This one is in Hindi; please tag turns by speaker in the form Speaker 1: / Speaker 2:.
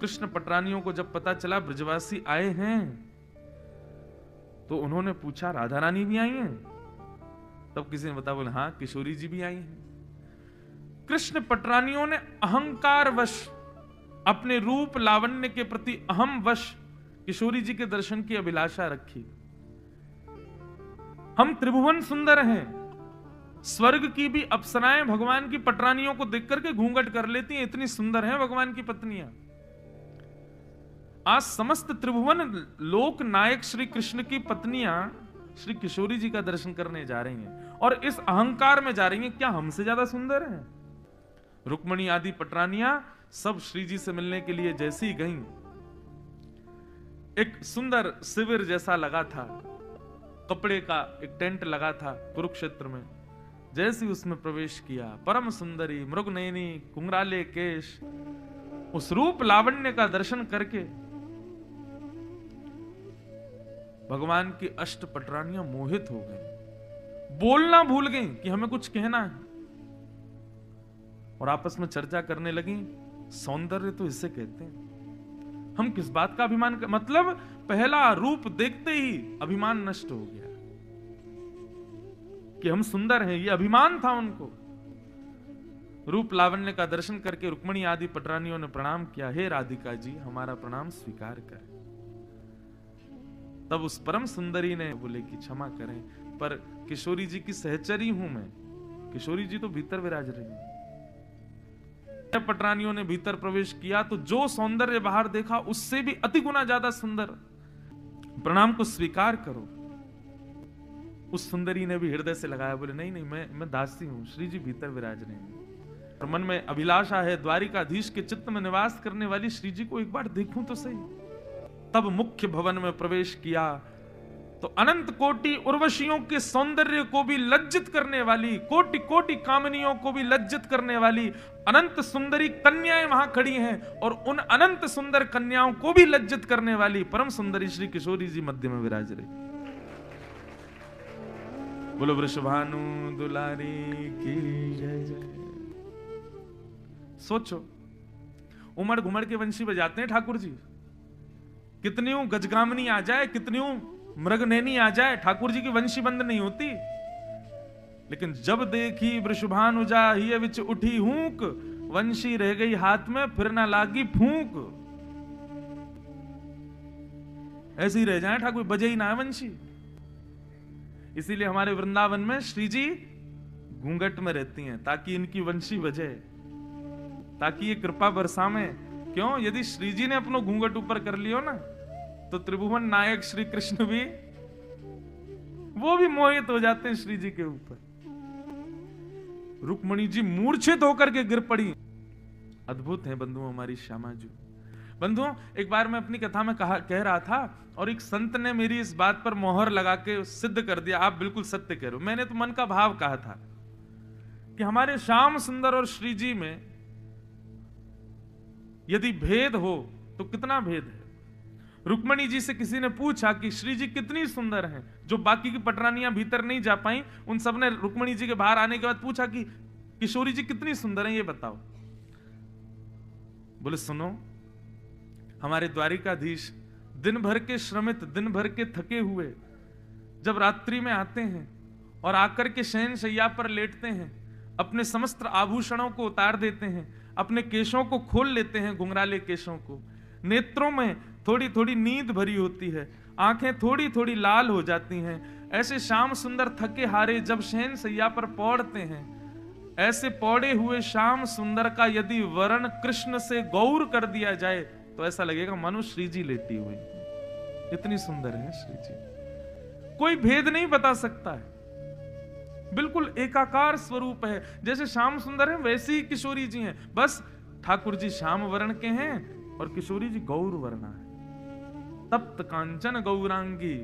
Speaker 1: कृष्ण पटरानियों को जब पता चला ब्रजवासी आए हैं, तो उन्होंने पूछा राधा रानी भी आई हैं? तब किसी ने बताया, बोले हाँ किशोरी जी भी आई हैं। कृष्ण पटरानियों ने अहंकार वश, अपने रूप लावण्य के प्रति अहम वश किशोरी जी के दर्शन की अभिलाषा रखी। हम त्रिभुवन सुंदर हैं, स्वर्ग की भी अप्सराएं भगवान की पटरानियों को देख करके घूंघट कर लेती हैं, इतनी सुंदर हैं भगवान की पत्नियां। आज समस्त त्रिभुवन लोक नायक श्री कृष्ण की पत्नियां श्री किशोरी जी का दर्शन करने जा रही हैं और इस अहंकार में जा रही हैं, क्या हमसे ज्यादा सुंदर हैं? रुक्मणी आदि पटरानियां सब श्री जी से मिलने के लिए जैसे ही गईं, एक सुंदर शिविर जैसा लगा था, कपड़े का एक टेंट लगा था कुरुक्षेत्र में, जैसे ही उसमें प्रवेश किया, परम सुंदरी मृगनयनी कुंगराले केश, उस रूप लावण्य का दर्शन करके भगवान की अष्ट पटरानियां मोहित हो गई, बोलना भूल गई कि हमें कुछ कहना है, और आपस में चर्चा करने लगी, सौंदर्य तो इसे कहते हैं, हम किस बात का अभिमान कर, मतलब पहला रूप देखते ही अभिमान नष्ट हो गया कि हम सुंदर हैं, ये अभिमान था उनको। रूप लावण्य का दर्शन करके रुक्मणी आदि पटरानियों ने प्रणाम किया, हे राधिका जी हमारा प्रणाम स्वीकार करें। तब उस परम सुंदरी ने बोले कि क्षमा करें, पर किशोरी जी की सहचरी हूं मैं, किशोरी जी तो भीतर विराज रही हैं। पटरानियों ने भीतर प्रवेश किया तो जो सौंदर्य बाहर देखा उससे भी अति गुना ज्यादा सुंदर, प्रणाम को स्वीकार करो। उस सुंदरी ने भी हृदय से लगाया, बोले नहीं नहीं मैं दासी हूं, श्री जी भीतर विराज रहे हैं और मन में अभिलाषा है द्वारिकाधीश के चित्त में निवास करने वाली श्री जी को एक बार देखूं तो सही। तब मुख्य भवन में प्रवेश किया तो अनंत कोटि उर्वशियों के सौंदर्य को भी लज्जित करने वाली, कोटि कोटि कामनियों को भी लज्जित करने वाली अनंत सुंदरी कन्याएं वहां खड़ी हैं, और उन अनंत सुंदर कन्याओं को भी लज्जित करने वाली परम सुंदरी श्री किशोरी जी मध्य में विराज रही। बोलो वृषभानु दुलारी की जय जय। सोचो, उमड़ घुमड़ के वंशी बजाते हैं ठाकुर जी, कितनी गजगामनी आ जाए, कितनी मृगनैनी आ जाए, ठाकुर जी की वंशी बंद नहीं होती। लेकिन जब देखी वृषभानुजा ही विच उठी हूक, वंशी रह गई हाथ में फिर ना लागी फूंक। ऐसे ही रह जाए ठाकुर, बजे ही ना है वंशी। इसीलिए हमारे वृंदावन में श्री जी घूंघट में रहती हैं ताकि इनकी वंशी बजे, ताकि ये कृपा बरसावे। क्यों? यदि श्री जी ने अपना घूंघट ऊपर कर लियो ना, तो त्रिभुवन नायक श्री कृष्ण भी, वो भी मोहित हो जाते हैं श्री जी के ऊपर। रुक्मणी जी मूर्छित होकर के गिर पड़ी। अद्भुत है बंधुओं हमारी श्यामा जी। बंधुओं, एक बार मैं अपनी कथा में कह रहा था और एक संत ने मेरी इस बात पर मोहर लगा के सिद्ध कर दिया, आप बिल्कुल सत्य कह रहे हो। मैंने तो मन का भाव कहा था कि हमारे श्याम सुंदर और श्री जी में यदि भेद हो तो कितना भेद है। रुक्मणी जी से किसी ने पूछा कि श्री जी कितनी सुंदर हैं, जो बाकी की पटरानियां भीतर नहीं जा पाई, उन सब ने रुक्मणी जी के बाहर आने के बाद पूछा कि किशोरी जी कितनी सुंदर हैं, ये बताओ। बोले सुनो, हमारे द्वारिकाधीश दिन भर के श्रमित, दिन भर के थके हुए जब रात्रि में आते हैं और आकर के शयन शैया पर लेटते हैं, अपने समस्त आभूषणों को उतार देते हैं, अपने केशों को खोल लेते हैं, घुंघराले केशों को, नेत्रों में थोड़ी थोड़ी नींद भरी होती है, आंखें थोड़ी थोड़ी लाल हो जाती हैं। ऐसे श्याम सुंदर थके हारे जब शयन शैया पर पौड़ते हैं, ऐसे पौड़े हुए श्याम सुंदर का यदि वर्ण कृष्ण से गौर कर दिया जाए तो ऐसा लगेगा मानो श्री जी लेटी हुई, इतनी सुंदर है श्री जी। कोई भेद नहीं बता सकता है, बिल्कुल एकाकार स्वरूप है। जैसे श्याम सुंदर है वैसे ही किशोरी जी हैं, बस ठाकुर जी श्याम वर्ण के हैं और किशोरी जी गौर वर्णा है। तप्त कांचन गौरांगी